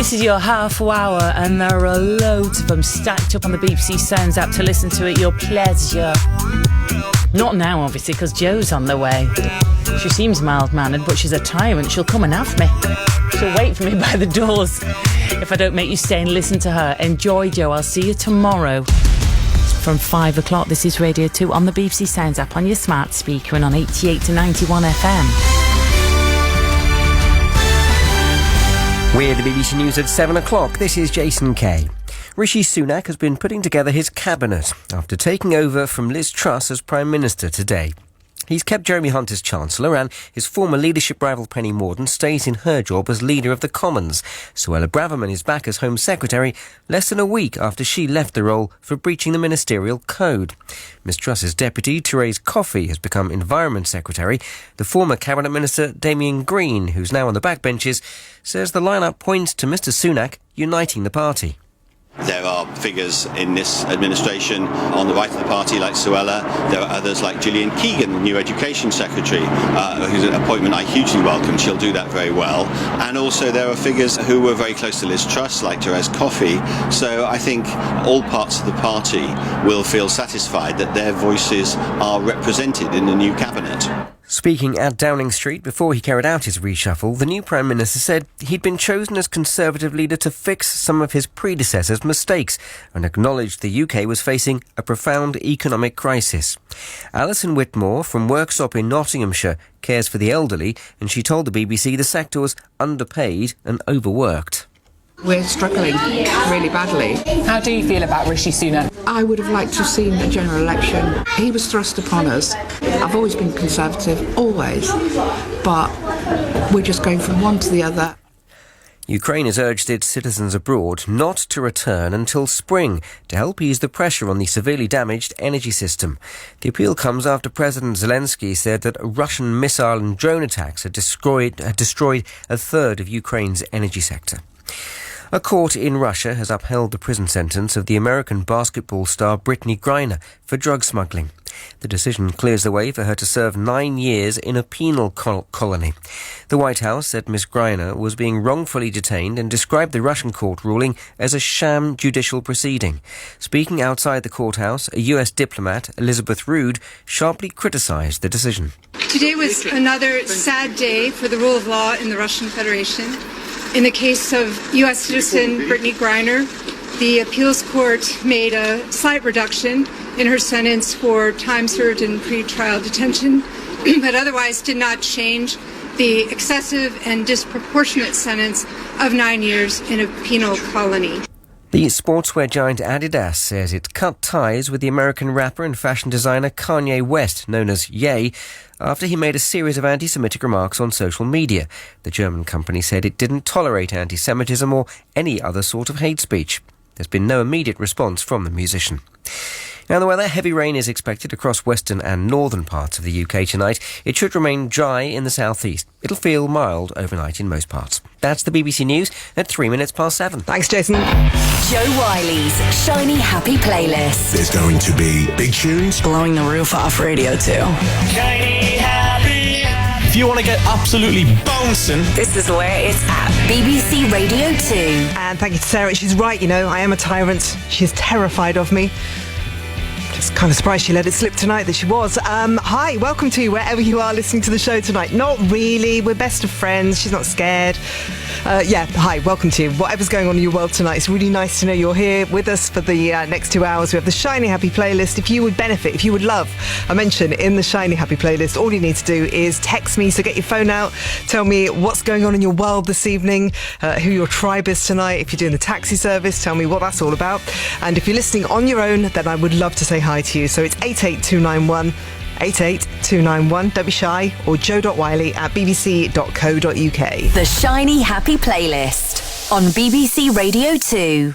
This is your half hour, and there are loads of them stacked up on the BBC Sounds app to listen to at your pleasure. Not now, obviously, because Jo's on the way. She seems mild-mannered, but she's a tyrant. She'll come and have me. She'll wait for me by the doors if I don't make you stay and listen to her. Enjoy, Jo. I'll see you tomorrow. From 5 o'clock, this is Radio 2 on the BBC Sounds app, on your smart speaker and on 88 to 91 FM. We're the BBC News at 7 o'clock. This is Jason Kay. Rishi Sunak has been putting together his cabinet after taking over from Liz Truss as Prime Minister today. He's kept Jeremy Hunt as Chancellor, and his former leadership rival Penny Mordaunt stays in her job as Leader of the Commons. Suella Braverman is back as Home Secretary less than a week after she left the role for breaching the ministerial code. Ms Truss's deputy, Therese Coffey, has become Environment Secretary. The former Cabinet Minister, Damien Green, who's now on the backbenches, says the lineup points to Mr Sunak uniting the party. There are figures in this administration on the right of the party like Suella. There are others like Gillian Keegan, the new Education Secretary, whose appointment I hugely welcome. She'll do that very well. And also there are figures who were very close to Liz Truss, like Therese Coffey. So I think all parts of the party will feel satisfied that their voices are represented in the new cabinet. Speaking at Downing Street before he carried out his reshuffle, the new Prime Minister said he'd been chosen as Conservative leader to fix some of his predecessors' mistakes and acknowledged the UK was facing a profound economic crisis. Alison Whitmore from Worksop in Nottinghamshire cares for the elderly, and she told the BBC the sector was underpaid and overworked. We're struggling really badly. How do you feel about Rishi Sunak? I would have liked to have seen a general election. He was thrust upon us. I've always been Conservative, always. But we're just going from one to the other. Ukraine has urged its citizens abroad not to return until spring to help ease the pressure on the severely damaged energy system. The appeal comes after President Zelensky said that Russian missile and drone attacks had destroyed a third of Ukraine's energy sector. A court in Russia has upheld the prison sentence of the American basketball star Brittany Griner for drug smuggling. The decision clears the way for her to serve 9 years in a penal colony. The White House said Ms. Griner was being wrongfully detained and described the Russian court ruling as a sham judicial proceeding. Speaking outside the courthouse, a US diplomat, Elizabeth Rood, sharply criticised the decision. Today was another sad day for the rule of law in the Russian Federation. In the case of U.S. citizen Brittany Griner, the appeals court made a slight reduction in her sentence for time served in pre-trial detention, but otherwise did not change the excessive and disproportionate sentence of 9 years in a penal colony. The sportswear giant Adidas says it cut ties with the American rapper and fashion designer Kanye West, known as Ye, after he made a series of anti-Semitic remarks on social media. The German company said it didn't tolerate anti-Semitism or any other sort of hate speech. There's been no immediate response from the musician. Now, the weather, heavy rain is expected across western and northern parts of the UK tonight. It should remain dry in the southeast. It'll feel mild overnight in most parts. That's the BBC News at 3 minutes past 7. Thanks, Jason. Jo Wiley's Shiny Happy Playlist. There's going to be big tunes. Blowing the roof off Radio 2. Shiny Happy. If you want to get absolutely bouncing, this is where it's at. BBC Radio 2. And thank you to Sarah. She's right, you know, I am a tyrant. She's terrified of me. Just kind of surprised she let it slip tonight that she was. Hi, welcome to wherever you are listening to the show tonight. Not really, we're best of friends. She's not scared. Hi, welcome to whatever's going on in your world tonight. It's really nice to know you're here with us for the next 2 hours. We have the Shiny Happy Playlist. If you would benefit, if you would love a mention in the Shiny Happy Playlist, all you need to do is text me. So get your phone out, tell me what's going on in your world this evening, who your tribe is tonight. If you're doing the taxi service, tell me what that's all about. And if you're listening on your own, then I would love to say hi to you. So it's 88291 88291. Don't be shy. Or jo.wiley@bbc.co.uk. The Shiny Happy Playlist on BBC Radio 2.